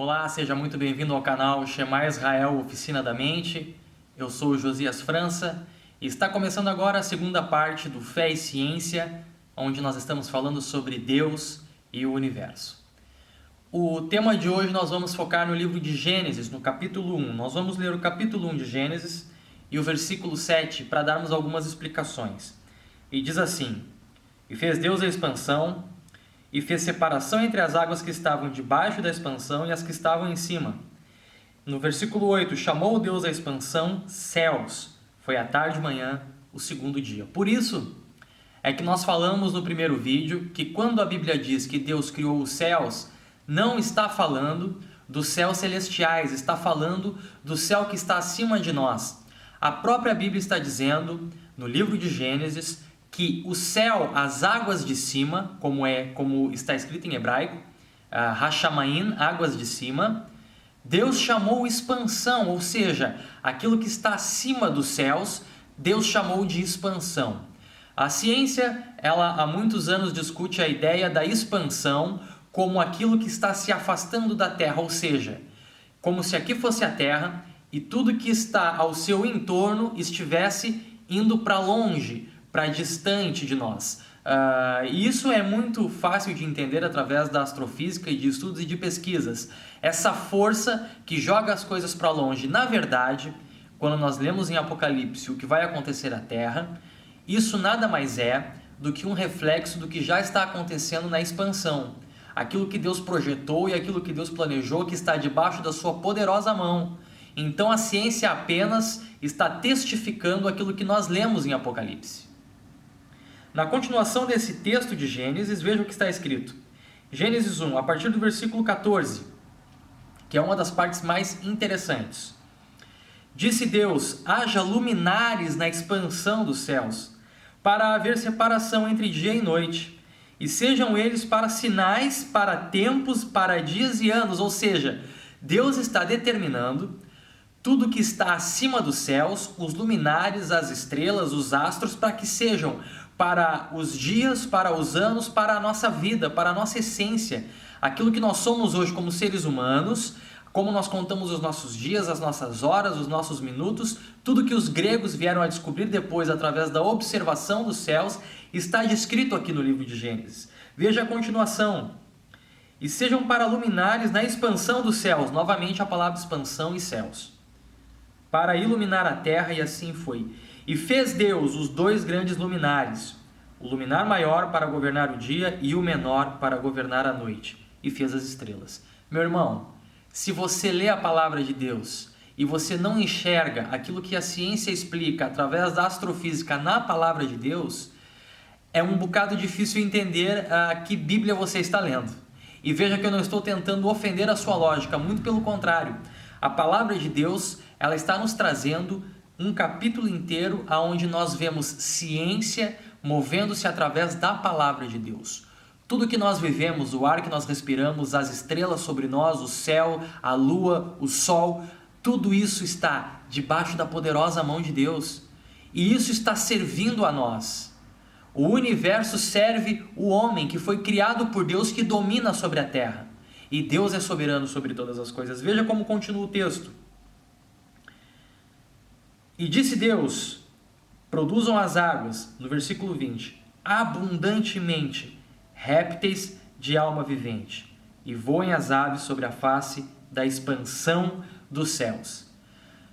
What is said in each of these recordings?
Olá, seja muito bem-vindo ao canal Shema Israel Oficina da Mente. Eu sou o Josias França e está começando agora a segunda parte do Fé e Ciência, onde nós estamos falando sobre Deus e o Universo. O tema de hoje nós vamos focar no livro de Gênesis, no capítulo 1. Nós vamos ler o capítulo 1 de Gênesis e o versículo 7 para darmos algumas explicações. E diz assim: E fez Deus a expansão, e fez separação entre as águas que estavam debaixo da expansão e as que estavam em cima. No versículo 8, chamou Deus a expansão céus. Foi à tarde e manhã, o segundo dia. Por isso é que nós falamos no primeiro vídeo que quando a Bíblia diz que Deus criou os céus, não está falando dos céus celestiais, está falando do céu que está acima de nós. A própria Bíblia está dizendo, no livro de Gênesis, que o céu, as águas de cima, como está escrito em hebraico, Hashamayim, águas de cima, Deus chamou expansão, ou seja, aquilo que está acima dos céus, Deus chamou de expansão. A ciência, ela há muitos anos discute a ideia da expansão como aquilo que está se afastando da Terra, ou seja, como se aqui fosse a Terra e tudo que está ao seu entorno estivesse indo para longe, para distante de nós. E isso é muito fácil de entender através da astrofísica e de estudos e de pesquisas. Essa força que joga as coisas para longe. Na verdade, quando nós lemos em Apocalipse o que vai acontecer à Terra, isso nada mais é do que um reflexo do que já está acontecendo na expansão. Aquilo que Deus projetou e aquilo que Deus planejou que está debaixo da sua poderosa mão. Então a ciência apenas está testificando aquilo que nós lemos em Apocalipse. Na continuação desse texto de Gênesis, veja o que está escrito. Gênesis 1, a partir do versículo 14, que é uma das partes mais interessantes. Disse Deus: haja luminares na expansão dos céus, para haver separação entre dia e noite, e sejam eles para sinais, para tempos, para dias e anos. Ou seja, Deus está determinando tudo que está acima dos céus, os luminares, as estrelas, os astros, para que sejam para os dias, para os anos, para a nossa vida, para a nossa essência. Aquilo que nós somos hoje como seres humanos, como nós contamos os nossos dias, as nossas horas, os nossos minutos, tudo que os gregos vieram a descobrir depois através da observação dos céus, está descrito aqui no livro de Gênesis. Veja a continuação. E sejam para luminares na expansão dos céus. Novamente a palavra expansão e céus. Para iluminar a terra, e assim foi. E fez Deus os dois grandes luminares, o luminar maior para governar o dia e o menor para governar a noite. E fez as estrelas. Meu irmão, se você lê a palavra de Deus e você não enxerga aquilo que a ciência explica através da astrofísica na palavra de Deus, é um bocado difícil entender que Bíblia você está lendo. E veja que eu não estou tentando ofender a sua lógica, muito pelo contrário. A palavra de Deus, ela está nos trazendo um capítulo inteiro onde nós vemos ciência movendo-se através da palavra de Deus. Tudo que nós vivemos, o ar que nós respiramos, as estrelas sobre nós, o céu, a lua, o sol, tudo isso está debaixo da poderosa mão de Deus. E isso está servindo a nós. O universo serve o homem que foi criado por Deus, que domina sobre a terra. E Deus é soberano sobre todas as coisas. Veja como continua o texto. E disse Deus: produzam as águas, no versículo 20, abundantemente répteis de alma vivente, e voem as aves sobre a face da expansão dos céus.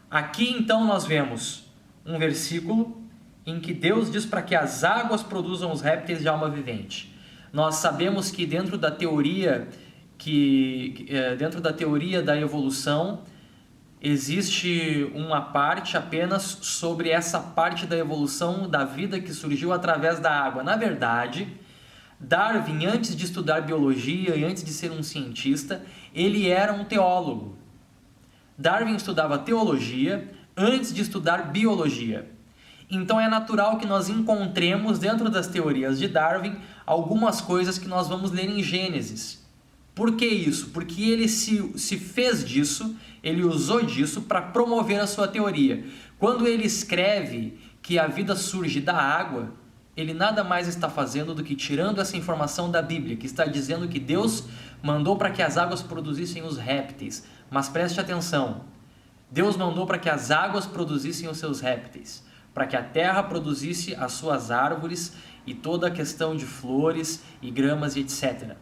Aqui então nós vemos um versículo em que Deus diz para que as águas produzam os répteis de alma vivente. Nós sabemos que dentro da teoria da evolução, existe uma parte apenas sobre essa parte da evolução da vida que surgiu através da água. Na verdade, Darwin, antes de estudar biologia e antes de ser um cientista, ele era um teólogo. Darwin estudava teologia antes de estudar biologia. Então é natural que nós encontremos dentro das teorias de Darwin algumas coisas que nós vamos ler em Gênesis. Por que isso? Porque ele se fez disso, ele usou disso para promover a sua teoria. Quando ele escreve que a vida surge da água, ele nada mais está fazendo do que tirando essa informação da Bíblia, que está dizendo que Deus mandou para que as águas produzissem os répteis. Mas preste atenção, Deus mandou para que as águas produzissem os seus répteis, para que a terra produzisse as suas árvores e toda a questão de flores e gramas e etc.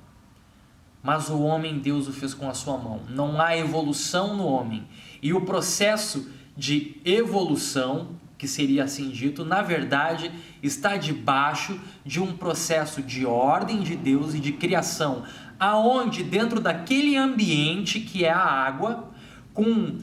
Mas o homem, Deus o fez com a sua mão. Não há evolução no homem. E o processo de evolução, que seria assim dito, na verdade, está debaixo de um processo de ordem de Deus e de criação, aonde dentro daquele ambiente que é a água, com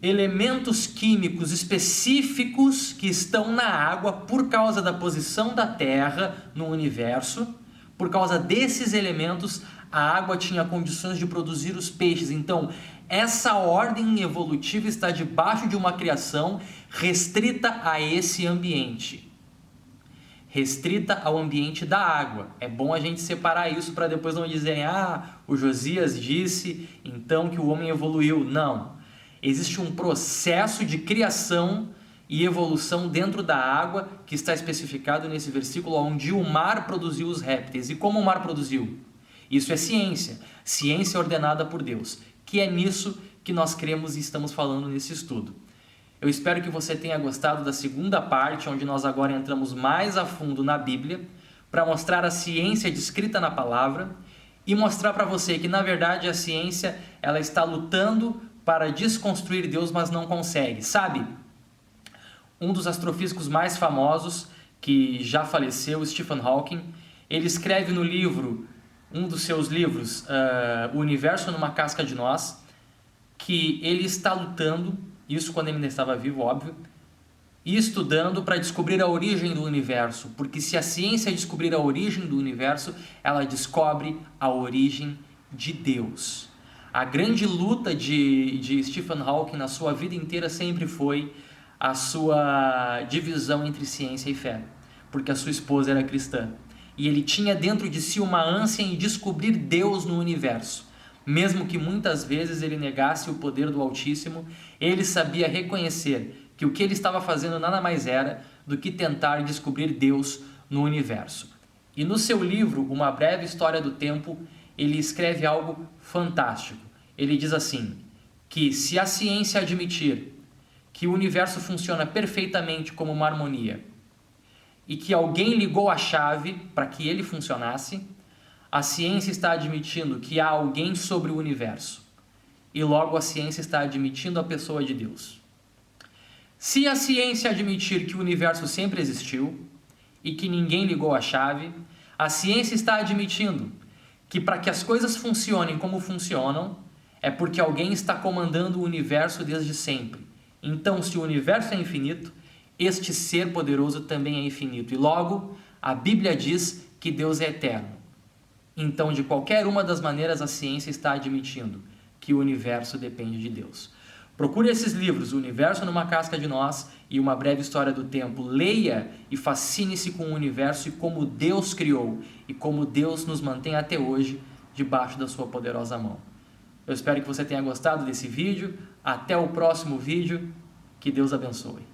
elementos químicos específicos que estão na água por causa da posição da Terra no universo, por causa desses elementos, a água tinha condições de produzir os peixes. Então, essa ordem evolutiva está debaixo de uma criação restrita a esse ambiente. Restrita ao ambiente da água. É bom a gente separar isso para depois não dizerem, o Josias disse então que o homem evoluiu. Não. Existe um processo de criação e evolução dentro da água que está especificado nesse versículo, onde o mar produziu os répteis. E como o mar produziu? Isso é ciência. Ciência ordenada por Deus. Que é nisso que nós cremos e estamos falando nesse estudo. Eu espero que você tenha gostado da segunda parte, onde nós agora entramos mais a fundo na Bíblia, para mostrar a ciência descrita na palavra e mostrar para você que, na verdade, a ciência ela está lutando para desconstruir Deus, mas não consegue. Sabe, um dos astrofísicos mais famosos, que já faleceu, Stephen Hawking, ele escreve no livro, um dos seus livros, O Universo numa Casca de Nós, que ele está lutando, isso quando ele ainda estava vivo, óbvio, e estudando para descobrir a origem do universo, porque se a ciência descobrir a origem do universo, ela descobre a origem de Deus. A grande luta de Stephen Hawking na sua vida inteira sempre foi a sua divisão entre ciência e fé, porque a sua esposa era cristã. E ele tinha dentro de si uma ânsia em descobrir Deus no universo. Mesmo que muitas vezes ele negasse o poder do Altíssimo, ele sabia reconhecer que o que ele estava fazendo nada mais era do que tentar descobrir Deus no universo. E no seu livro, Uma Breve História do Tempo, ele escreve algo fantástico. Ele diz assim, que se a ciência admitir que o universo funciona perfeitamente como uma harmonia e que alguém ligou a chave para que ele funcionasse, a ciência está admitindo que há alguém sobre o universo e logo a ciência está admitindo a pessoa de Deus. Se a ciência admitir que o universo sempre existiu e que ninguém ligou a chave, a ciência está admitindo que para que as coisas funcionem como funcionam, é porque alguém está comandando o universo desde sempre. Então, se o universo é infinito, este ser poderoso também é infinito. E logo, a Bíblia diz que Deus é eterno. Então, de qualquer uma das maneiras, a ciência está admitindo que o universo depende de Deus. Procure esses livros, O Universo numa Casca de Nós e Uma Breve História do Tempo. Leia e fascine-se com o universo e como Deus criou e como Deus nos mantém até hoje debaixo da sua poderosa mão. Eu espero que você tenha gostado desse vídeo. Até o próximo vídeo. Que Deus abençoe.